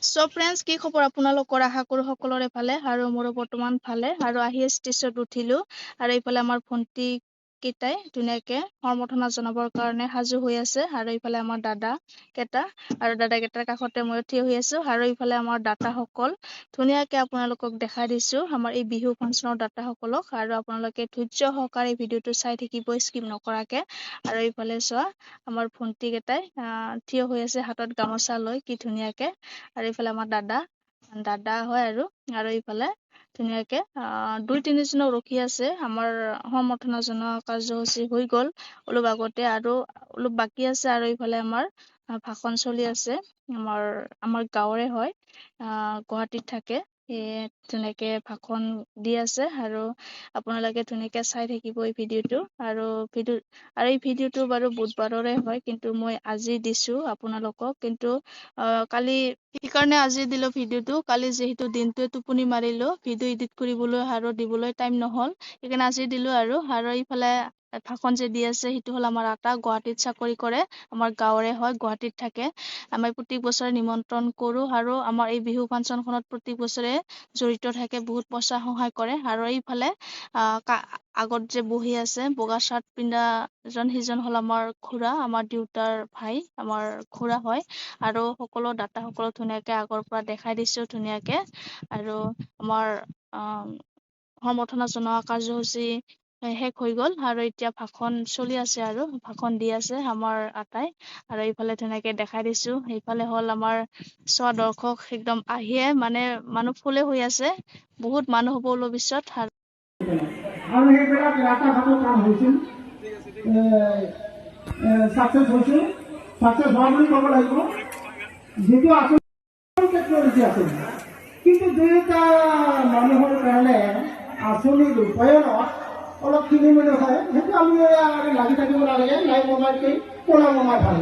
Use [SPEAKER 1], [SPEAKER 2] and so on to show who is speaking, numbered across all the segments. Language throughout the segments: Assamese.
[SPEAKER 1] সো ফ্ৰেণ্ডছ, কি খবৰ আপোনালোকৰ? আশা কৰোঁ সকলোৰে ভালে আৰু মোৰো বৰ্তমান ভালে। আৰু আহি ষ্টেজত উঠিলোঁ আৰু এইফালে আমাৰ ভণ্টি কেইটাই ধুনীয়াকৈ সম্বৰ্ধনা জনাবৰ কাৰণে সাজু হৈ আছে। আৰু এইফালে আমাৰ দাদা কেইটা আৰু দাদা কেইটাৰ কাষতে মই থিয় হৈ আছোঁ। আৰু এইফালে আমাৰ দাতাসকল ধুনীয়াকৈ আপোনালোকক দেখাই দিছোঁ, আমাৰ এই বিহু ফাংচনৰ দাতাসকলক। আৰু আপোনালোকে ধৈৰ্য সহকাৰে ভিডিঅ'টো চাই থাকিব স্কিপ নকৰাকৈ। আৰু এইফালে চোৱা, আমাৰ ভণ্টি কেইটাই থিয় হৈ আছে হাতত গামোচা লৈ, কি ধুনীয়াকৈ। আৰু এইফালে আমাৰ দাদা হয় আৰু এইফালে ধুনীয়াকৈ 2-3জনক ৰখি আছে। আমাৰ সম্বৰ্ধনা জনোৱা কাৰ্যসূচী হৈ গ'ল অলপ আগতে আৰু অলপ বাকী আছে। আৰু এইফালে আমাৰ ভাষণ চলি আছে। আমাৰ গাঁৱৰে হয়, গুৱাহাটীত থাকে। সেয়ে ধুনীয়াকৈ ভাষণ দি আছে আৰু আপোনালোকে ধুনীয়াকৈ চাই থাকিব এই ভিডিঅ'টো। আৰু এই ভিডিঅ'টো বাৰু বুধবাৰৰে হয়, কিন্তু মই আজি দিছোঁ আপোনালোকক। কিন্তু কালি সেইকাৰণে আজি দিলোঁ ভিডিঅ'টো। কালি যিহেতু দিনটোৱে টোপনি মাৰিলোঁ, ভিডিঅ' এডিট কৰিবলৈ আৰু দিবলৈ টাইম নহ'ল, সেইকাৰণে আজি দিলোঁ। আৰু এইফালে ভাষণ যে দি আছে, সেইটো হ'ল আমাৰ আটা, গুৱাহাটীত চাকৰি কৰে, আমাৰ গাঁৱৰে হয়, গুৱাহাটীত থাকে। আমি প্ৰত্যেক বছৰে নিমন্ত্ৰণ কৰোঁ আৰু আমাৰ এই বিহু ফাংচনখনত প্ৰত্যেক বছৰে জড়িত থাকে, বহুত পইচা সহায় কৰে। আৰু এইফালে আগত যে বহি আছে বগা চাৰ্ট পিন্ধা সিজন হ'ল আমাৰ খুৰা, আমাৰ দেউতাৰ ভাই, আমাৰ খুৰা হয়। আৰু সকলো দাতাসকলক ধুনীয়াকৈ আগৰ পৰা দেখাই দিছোঁ ধুনীয়াকৈ। আৰু আমাৰ সম্বৰ্ধনা জনোৱা কাৰ্যসূচী শেষ হৈ গ'ল আৰু এতিয়া ভাষণ চলি আছে আৰু ভাষণ দি আছে আমাৰ আটাই। আৰু এইফালে ধুনীয়াকৈ দেখাই দিছোঁ। সেইফালে হ'ল আমাৰ চোৱা দৰ্শক, একদম আহিয়ে মানে মানুহ ফুলে হৈ আছে, বহুত মানুহ হ'ব অলপ পিছত।
[SPEAKER 2] আৰু সেইবিলাক ৰাস্তা-ঘাটৰ কাম হৈছিল, ছাকচেছ হৈছিল, ছাকচেছ হোৱা বুলি ক'ব লাগিব। যিটো আচল টেকনলজি আছিল, কিন্তু দুয়োটা মানুহৰ কাৰণে আঁচনিৰ ৰূপায়ণত অলপ খেলিমেলি হয়। সেইটো আমি লাগি থাকিব নালাগে, নাই মোমাইতকৈ ক'লা মোমাই ভাল।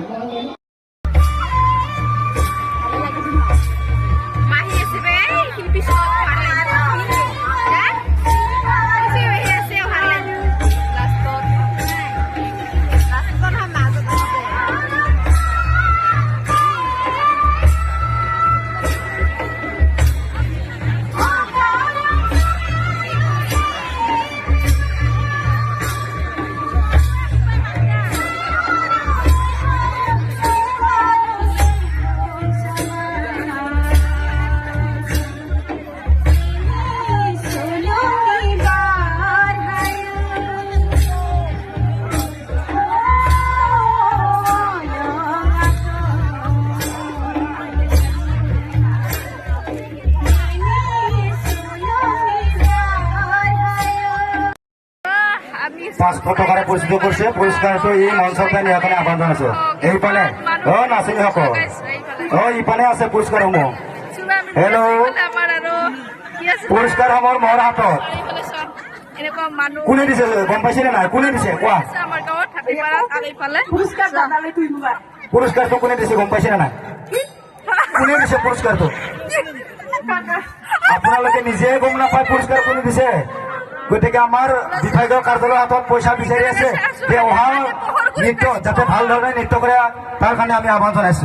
[SPEAKER 3] পাঁচশ টকাৰে পুৰস্কৃত কৰিছে। পুৰস্কাৰটো এই মঞ্চৰ কাৰণে ইয়াতে আবদ্ধ আছে। এইফালে নাচিনীসকল ইফালে আছে পুৰস্কাৰসমূহ। হেল্ল', পুৰস্কাৰসমূহ মোৰ হাতত। কোনে দিছে গম পাইছেনে নাই? কোনে দিছে কোৱা? পুৰস্কাৰটো কোনে দিছে গম পাইছেনে নাই? কোনে দিছে পুৰস্কাৰটো? আপোনালোকে নিজে গম নাপায় পুৰস্কাৰ কোনে দিছে। গতিকে আমাৰ বিভাগীয় কাৰ্যালয়ৰ হাতত পইচা বিচাৰি আছে, অহা নৃত্য যাতে ভাল ধৰণে নৃত্য কৰে তাৰ কাৰণে আমি আহ্বান জনাইছোঁ।